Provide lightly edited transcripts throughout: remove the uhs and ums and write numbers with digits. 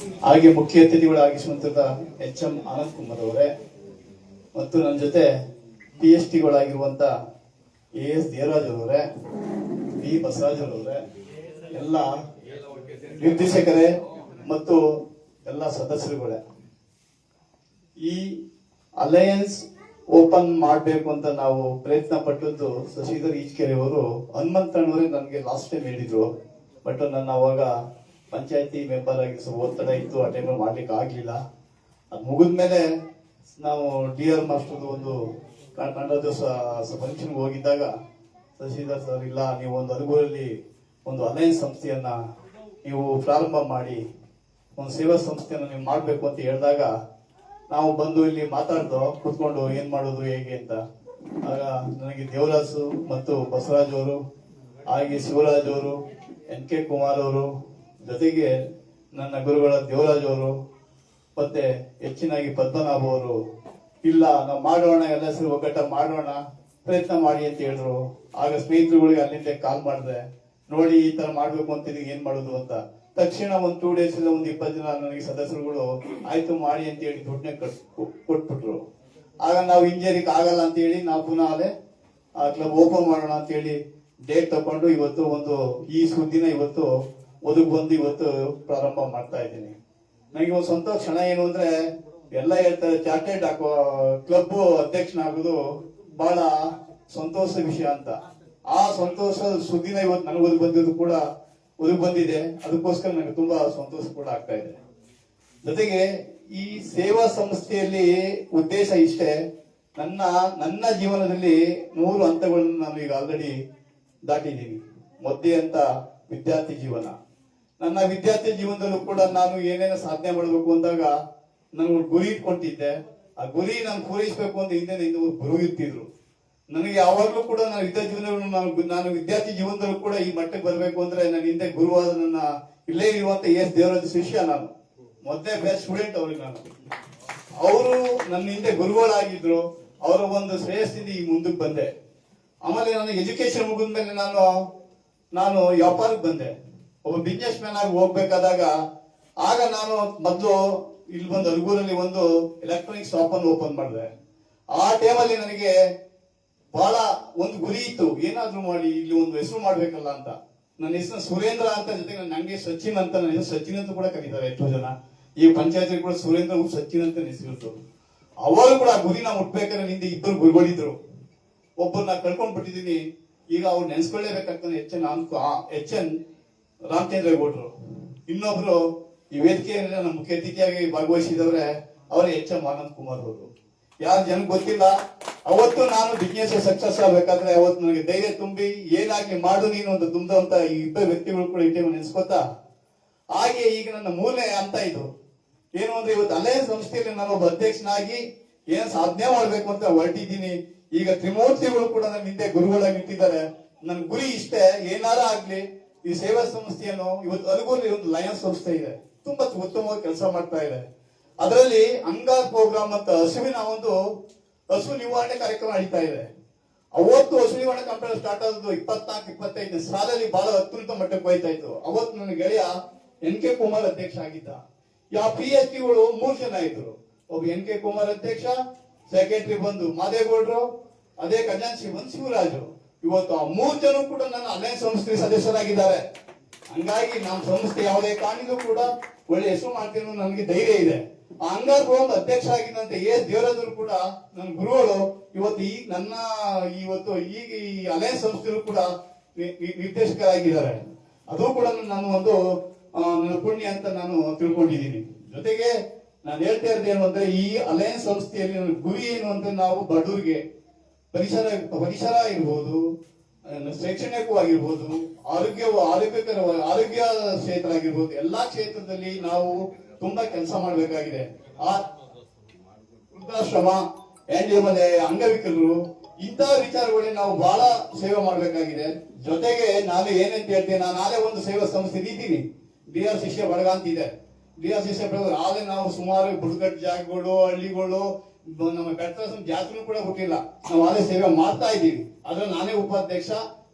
ಹಾಗೆ ಮುಖ್ಯ ಅತಿಥಿಗಳಾಗಿಸುವಂತಹ ಎಚ್.ಎಂ. ಆನಂದ್ ಕುಮಾರ್ ಅವರೇ ಮತ್ತು ನನ್ನ ಜೊತೆ PhDಗಳಾಗಿರುವಂತ A.S. ದೇವರಾಜ್ ಅವರೇ, ಬಿ ಬಸವರಾಜ್ ಅವರೇ, ಎಲ್ಲ ನಿರ್ದೇಶಕರೇ ಮತ್ತು ಎಲ್ಲ ಸದಸ್ಯರುಗಳೇ, ಈ ಅಲಯನ್ಸ್ ಓಪನ್ ಮಾಡಬೇಕು ಅಂತ ನಾವು ಪ್ರಯತ್ನ ಪಟ್ಟದ್ದು ಶಶಿಧರ್ ಈಚ್ಕೆರೆ ಅವರು, ಹನುಮಂತಣ್ಣವರೇ ನನಗೆ ಲಾಸ್ಟ್ ಟೈಮ್ ಹೇಳಿದ್ರು. ಬಟ್ ನನ್ನ ಅವಾಗ ಪಂಚಾಯತಿ ಮೆಂಬರ್ ಆಗಿ ಸ್ವಲ್ಪ ಒತ್ತಡ ಇತ್ತು, ಆ ಟೈಮಲ್ಲಿ ಮಾಡ್ಲಿಕ್ಕೆ ಆಗ್ಲಿಲ್ಲ. ಅದು ಮುಗಿದ್ಮೇಲೆ ನಾವು DR ಮಾಸ್ಟರ್ ಒಂದು ಕನ್ನಡೋತ್ಸವ ಫಂಕ್ಷನ್ಗೆ ಹೋಗಿದ್ದಾಗ ಶಶಿಧರ್ ಸರ್, ಇಲ್ಲ ನೀವು ಒಂದು ಅನುಗುಣದಲ್ಲಿ ಒಂದು ಅಲಯನ್ಸ್ ಸಂಸ್ಥೆಯನ್ನ ನೀವು ಪ್ರಾರಂಭ ಮಾಡಿ ಒಂದು ಸೇವಾ ಸಂಸ್ಥೆಯನ್ನು ನೀವು ಮಾಡಬೇಕು ಅಂತ ಹೇಳಿದಾಗ ನಾವು ಬಂದು ಇಲ್ಲಿ ಮಾತಾಡ್ದೋ ಕೂತ್ಕೊಂಡು ಏನ್ ಮಾಡೋದು ಹೇಗೆ ಅಂತ. ಆಗ ನನಗೆ ದೇವರಾಜು ಮತ್ತು ಬಸವರಾಜ್ ಅವರು, ಹಾಗೆ ಶಿವರಾಜ್ ಅವರು, N.K. ಕುಮಾರ್ ಅವರು, ಜೊತೆಗೆ ನನ್ನ ಗುರುಗಳ ದೇವರಾಜ್ ಅವರು ಮತ್ತೆ ಹೆಚ್ಚಿನಾಗಿ ಪದ್ಮನಾಭ ಅವರು, ಇಲ್ಲ ನಾವು ಮಾಡೋಣ, ಎಲ್ಲ ಸೇರಿ ಒಗ್ಗಟ್ಟ ಮಾಡೋಣ, ಪ್ರಯತ್ನ ಮಾಡಿ ಅಂತ ಹೇಳಿದ್ರು. ಆಗ ಸ್ನೇಹಿತರುಗಳಿಗೆ ಅಲ್ಲಿಂದ ಕಾಲ್ ಮಾಡಿದೆ, ನೋಡಿ ಈ ತರ ಮಾಡ್ಬೇಕು ಅಂತಿದ್ದೀವಿ, ಏನ್ ಮಾಡೋದು ಅಂತ. ತಕ್ಷಣ ಒಂದು 2 days ಇಲ್ಲ ಒಂದು 20 ಜನ ನನಗೆ ಸದಸ್ಯರುಗಳು ಆಯ್ತು ಮಾಡಿ ಅಂತ ಹೇಳಿ ದುಡ್ಡನ್ನೇ ಕೊಟ್ಬಿಟ್ರು. ಆಗ ನಾವು ಇಂಜಿನಿಯರಿಂಗ್ ಆಗಲ್ಲ ಅಂತ ಹೇಳಿ ನಾವು ಪುನಃ ಅಲ್ಲೇ ಆ ಕ್ಲಬ್ ಓಪನ್ ಮಾಡೋಣ ಅಂತ ಹೇಳಿ ಡೇಟ್ ತಗೊಂಡು ಇವತ್ತು ಒಂದು ಈ ಸುದ್ದಿನ ಇವತ್ತು ಒದಗಿ ಬಂದು ಇವತ್ತು ಪ್ರಾರಂಭ ಮಾಡ್ತಾ ಇದ್ದೀನಿ. ನನಗೆ ಒಂದು ಸ್ವಂತ ಕ್ಷಣ ಏನು ಅಂದ್ರೆ, ಎಲ್ಲ ಹೇಳ್ತಾರೆ ಚಾರ್ಟೆಡ್ ಕ್ಲಬ್ ಅಧ್ಯಕ್ಷನಾಗೋದು ಬಹಳ ಸಂತೋಷ ವಿಷಯ ಅಂತ. ಆ ಸಂತೋಷ ಸುದ್ದಿನ ಇವತ್ತು ನನಗೆ ಒದಗಿ ಬಂದಿದ್ದು ಕೂಡ ಒದಗಿ ಬಂದಿದೆ. ಅದಕ್ಕೋಸ್ಕರ ನನಗೆ ತುಂಬಾ ಸಂತೋಷ ಕೂಡ ಆಗ್ತಾ ಇದೆ. ಜೊತೆಗೆ ಈ ಸೇವಾ ಸಂಸ್ಥೆಯಲ್ಲಿ ಉದ್ದೇಶ ಇಷ್ಟೇ, ನನ್ನ ಜೀವನದಲ್ಲಿ 3 ಹಂತಗಳನ್ನು ನಾನು ಈಗ ಆಲ್ರೆಡಿ ದಾಟಿದ್ದೀನಿ. ಮೊದಲೇ ಅಂತ ವಿದ್ಯಾರ್ಥಿ ಜೀವನ. ನನ್ನ ವಿದ್ಯಾರ್ಥಿ ಜೀವನದಲ್ಲೂ ಕೂಡ ನಾನು ಏನೇನು ಸಾಧನೆ ಮಾಡಬೇಕು ಅಂದಾಗ ನನಗೆ ಗುರಿ ಇಟ್ಕೊಂಡಿದ್ದೆ. ಆ ಗುರಿ ನಾನು ಪೂರೈಸಬೇಕು ಅಂತ ಹಿಂದೆ ಗುರು ಇರ್ತಿದ್ರು. ನನಗೆ ಯಾವಾಗ್ಲೂ ಕೂಡ ನಾನು ನಾನು ವಿದ್ಯಾರ್ಥಿ ಜೀವನದಲ್ಲೂ ಕೂಡ ಈ ಮಟ್ಟಕ್ಕೆ ಬರಬೇಕು ಅಂದ್ರೆ ನನ್ನ ಹಿಂದೆ ಗುರುವಾದ ನನ್ನ ಇಲ್ಲೇ ಇರುವಂತ A.S. ದೇವರಾಜ್ ಶಿಷ್ಯ ನಾನು. ಮೊದಲೇ ಬೆಸ್ಟ್ ಸ್ಟೂಡೆಂಟ್ ಅವ್ರಿಗೆ ನಾನು. ಅವರು ನನ್ನ ಹಿಂದೆ ಗುರುಗಳಾಗಿದ್ರು. ಅವರ ಒಂದು ಶ್ರೇಯಸ್ಸಿಂದ ಈ ಮುಂದಕ್ಕೆ ಬಂದೆ. ಆಮೇಲೆ ನನ್ನ ಎಜುಕೇಶನ್ ಮುಗಿದ್ಮೇಲೆ ನಾನು ವ್ಯಾಪಾರಕ್ಕೆ ಬಂದೆ. ಒಬ್ಬ ಬಿಸ್ನೆಸ್ ಮ್ಯಾನ್ ಆಗಿ ಹೋಗ್ಬೇಕಾದಾಗ ಆಗ ನಾನು ಮೊದಲು ಇಲ್ಲಿ ಬಂದು ಅಲ್ಗೂರಲ್ಲಿ ಒಂದು ಎಲೆಕ್ಟ್ರಾನಿಕ್ ಶಾಪ್ ಅನ್ನು ಓಪನ್ ಮಾಡಿದೆ. ಆ ಟೈಮಲ್ಲಿ ನನಗೆ ಬಹಳ ಒಂದು ಗುರಿ ಇತ್ತು, ಏನಾದ್ರೂ ಮಾಡಿ ಇಲ್ಲಿ ಒಂದು ಹೆಸರು ಮಾಡ್ಬೇಕಲ್ಲ ಅಂತ. ನನ್ನ ಹೆಸರು ಸುರೇಂದ್ರ ಅಂತ, ಜೊತೆಗೆ ನಂಗೆ ಸಚಿನ್ ಅಂತ, ನನ್ನ ಹೆಸರು ಸಚಿನ್ ಅಂತ ಕೂಡ ಕರೀತಾರೆ ಎಷ್ಟೋ ಜನ. ಈ ಪಂಚಾಯತ್ ಕೂಡ ಸುರೇಂದ್ರ ಸಚಿನ್ ಅಂತ ಹೆಸರು. ಅವರು ಕೂಡ ಆ ಗುರಿನ ಮುಟ್ಬೇಕಾದ್ರೆ ನಿಂದ 2 ಗುರುಗಳಿದ್ರು. ಒಬ್ಬರನ್ನ ಕಳ್ಕೊಂಡ್ ಬಿಟ್ಟಿದ್ದೀನಿ. ಈಗ ಅವ್ರು ನೆನ್ಸ್ಕೊಳ್ಳೇಬೇಕಾಗ್ತಾನೆ, ಎಚ್.ಎನ್. ರಾಮಚಂದ್ರೇಗೌಡರು. ಇನ್ನೊಬ್ರು ಈ ವೇದಿಕೆಯಲ್ಲಿ ನಮ್ಮ ಮುಖ್ಯ ಅತಿಥಿಯಾಗಿ ಭಾಗವಹಿಸಿದವ್ರೆ ಅವರೇ H.M. ಆನಂದ್ ಕುಮಾರ್ ಅವರು. ಯಾರು ಜನಕ್ಕೆ ಗೊತ್ತಿಲ್ಲ. ಅವತ್ತು ನಾನು ಬಿಸ್ನೆಸ್ ಸಕ್ಸಸ್ ಆಗ್ಬೇಕಾದ್ರೆ ಅವತ್ತು ನನಗೆ ಧೈರ್ಯ ತುಂಬಿ ಏನಾಗ್ಲಿ ಮಾಡು ನೀನು ಅಂತ ತುಂಬಿದಂತ ಈ 2 ವ್ಯಕ್ತಿಗಳು ಕೂಡ ಈ ಟೈಮ್ ನೆನ್ಸ್ಕೊತಾ. ಹಾಗೆ ಈಗ ನನ್ನ 3ನೇ ಹಂತ ಇದು ಏನು ಅಂದ್ರೆ, ಇವತ್ತು ಅಲಯನ್ಸ್ ಸಂಸ್ಥೆಯಲ್ಲಿ ನಾನು ಒಬ್ಬ ಅಧ್ಯಕ್ಷನಾಗಿ ಏನ್ ಸಾಧನೆ ಮಾಡ್ಬೇಕು ಅಂತ ಹೊರಟಿದ್ದೀನಿ. ಈಗ ತ್ರಿಮೂರ್ತಿಗಳು ಕೂಡ ನನ್ನ ಹಿಂದೆ ಗುರುಗಳಾಗಿ ನಿಂತಿದ್ದಾರೆ. ನನ್ನ ಗುರಿ ಇಷ್ಟೇ, ಏನಾರ ಆಗ್ಲಿ ಈ ಸೇವಾ ಸಂಸ್ಥೆಯನ್ನು ಇವತ್ತು ಅಲಗೂರಲ್ಲಿ ಒಂದು ಲಯನ್ಸ್ ಸಂಸ್ಥೆ ಇದೆ, ತುಂಬಾ ಉತ್ತಮವಾಗಿ ಕೆಲಸ ಮಾಡ್ತಾ ಇದೆ. ಅದರಲ್ಲಿ ಅಂಗಾರ್ ಪ್ರೋಗ್ರಾಮ್ ಅಂತ ಹಸುವಿನ ಒಂದು ಹಸು ನಿವಾರಣೆ ಕಾರ್ಯಕ್ರಮ ನಡೀತಾ ಇದೆ. ಅವತ್ತು ಹಸು ನಿವಾರಣೆ ಕಾರ್ಯಕ್ರಮ ಸ್ಟಾರ್ಟ್ ಆದದ್ದು 24-25 ಸಾಲಲ್ಲಿ ಬಹಳ ಅತ್ಯುನ್ನತ ಮಟ್ಟಕ್ಕೆ ಹೋಯ್ತಾ ಇತ್ತು. ಅವತ್ತು ನನ್ನ ಗೆಳೆಯ N.K. ಕುಮಾರ್ ಅಧ್ಯಕ್ಷ ಆಗಿದ್ದ. ಯಾವ PhDಗಳು 3 ಜನ ಇದ್ರು. ಒಬ್ಬ N.K. ಕುಮಾರ್ ಅಧ್ಯಕ್ಷ, ಸೆಕ್ರೆಟರಿ ಬಂದು ಮಾದೇಗೌಡರು, ಅದೇ ಖಜಾಂಚಿ ಬಂದು ಶಿವರಾಜು. ಇವತ್ತು ಆ 3 ಜನ ಕೂಡ ನನ್ನ ಅಲಯನ್ಸ್ ಸಂಸ್ಥೆ ಸದಸ್ಯರಾಗಿದ್ದಾರೆ. ಹಂಗಾಗಿ ನಮ್ಮ ಸಂಸ್ಥೆ ಯಾವುದೇ ಕಾರಣಕ್ಕೂ ಕೂಡ ಒಳ್ಳೆ ಹೆಸರು ಮಾಡ್ತೀನಿ ನನಗೆ ಧೈರ್ಯ ಇದೆ. ಆ ಅಂಗಾರ್ ಪ್ರೋಗ್ರಾಮ್ ಅಧ್ಯಕ್ಷ ಆಗಿದ್ದಂತೆ A.S. ದೇವರಾಜ್ ಕೂಡ ನನ್ನ ಗುರುಗಳು ಇವತ್ತು ಈಗ ಈ ಅಲಯನ್ಸ್ ಸಂಸ್ಥೆಯಲ್ಲೂ ಕೂಡ ನಿರ್ದೇಶಕರಾಗಿದ್ದಾರೆ. ಅದು ಕೂಡ ನಾನು ಒಂದು ನನ್ನ ಪುಣ್ಯ ಅಂತ ನಾನು ತಿಳ್ಕೊಂಡಿದ್ದೀನಿ. ಜೊತೆಗೆ ನಾನು ಹೇಳ್ತಾ ಇರೋದು ಏನು ಅಂದ್ರೆ, ಈ ಅಲಯನ್ಸ್ ಸಂಸ್ಥೆಯಲ್ಲಿ ನನ್ನ ಗುರಿ ಏನು ಅಂದ್ರೆ, ನಾವು ಬಡವರಿಗೆ ಪರಿಸರ ಇರ್ಬೋದು, ಶೈಕ್ಷಣಿಕವಾಗಿರ್ಬೋದು, ಆರೋಗ್ಯ ಕ್ಷೇತ್ರ ಆಗಿರ್ಬೋದು, ಎಲ್ಲಾ ಕ್ಷೇತ್ರದಲ್ಲಿ ನಾವು ತುಂಬಾ ಕೆಲಸ ಮಾಡಬೇಕಾಗಿದೆ. ಆ ವೃದ್ಧಾಶ್ರಮ, ಮನೆ, ಅಂಗವಿಕಲರು, ಇಂತಹ ವಿಚಾರಗಳಲ್ಲಿ ನಾವು ಬಹಳ ಸೇವೆ ಮಾಡಬೇಕಾಗಿದೆ. ಜೊತೆಗೆ ನಾನು ಏನಂತ ಹೇಳ್ತೀನಿ, ನಾನು ನಾಳೆ ಒಂದು ಸೇವಾ ಸಂಸ್ಥೆ ಇದ್ದೀನಿ, DR ಶಿಷ್ಯ ಬಳಗ ಅಂತ ಇದೆ. DR ಶಿಷ್ಯ ಬಳಗ ಆದ್ರೆ ನಾವು ಸುಮಾರು ಬುಡಕಟ್ಟು ಜಾಗಗಳು, ಹಳ್ಳಿಗಳು, ನಮ್ಮ ಬೆಟ್ಟ ಜಾತ್ರೆ ಕೂಡ ಹುಟ್ಟಿಲ್ಲ, ನಾವು ಅದೇ ಸೇವೆ ಮಾಡ್ತಾ ಇದ್ದೀವಿ. ಅದ್ರಲ್ಲಿ ನಾನೇ ಉಪಾಧ್ಯಕ್ಷ,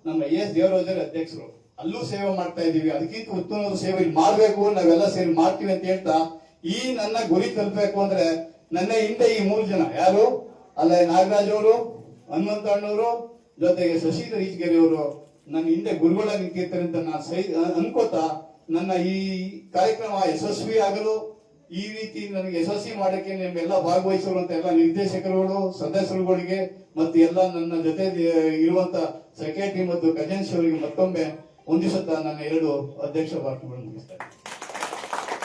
ನಮ್ಮ A.S. ದೇವರಾಜ್ ಅಧ್ಯಕ್ಷರು. ಅಲ್ಲೂ ಸೇವೆ ಮಾಡ್ತಾ ಇದೀವಿ. ಅದಕ್ಕಿಂತ ಉತ್ತಮವಾದ ಸೇವೆ ಇಲ್ಲಿ ಮಾಡ್ಬೇಕು, ನಾವೆಲ್ಲ ಸೇರಿ ಮಾಡ್ತೀವಿ ಅಂತ ಹೇಳ್ತಾ ಈ ನನ್ನ ಗುರಿ ತಲುಪಬೇಕು ಅಂದ್ರೆ ನನ್ನ ಹಿಂದೆ ಈ 3 ಜನ ಯಾರು ಅಲ್ಲ, ನಾಗರಾಜ್ ಅವರು, ಹನುಮಂತ ಅಣ್ಣವರು, ಜೊತೆಗೆ ಶಶಿಧರ್ ಈಚಗೆರೆ ಅವರು ನನ್ನ ಹಿಂದೆ ಗುರುಗಳಾಗಿ ನಿಂತಿರ್ತಾರೆ ಅಂತ ನಾನು ಅನ್ಕೋತಾ ನನ್ನ ಈ ಕಾರ್ಯಕ್ರಮ ಯಶಸ್ವಿ ಆಗಲು, ಈ ರೀತಿ ನನಗೆ ಯಶಸ್ವಿ ಮಾಡಕ್ಕೆ ನಿಮ್ಮೆಲ್ಲ ಭಾಗವಹಿಸಿರುವಂತ ಎಲ್ಲ ನಿರ್ದೇಶಕರುಗಳು, ಸದಸ್ಯರುಗಳಿಗೆ ಮತ್ತು ಎಲ್ಲ ನನ್ನ ಜೊತೆ ಇರುವಂತ ಸೆಕ್ರೆಟರಿ ಮತ್ತು ಖಜಾನ್ಸಿ ಅವರಿಗೆ ಮತ್ತೊಮ್ಮೆ ಹೊಂದಿಸುತ್ತಾ ನನ್ನ 2 ಅಧ್ಯಕ್ಷ ಭಾಷಣಗಳನ್ನು ಮುಗಿಸ್ತಾರೆ.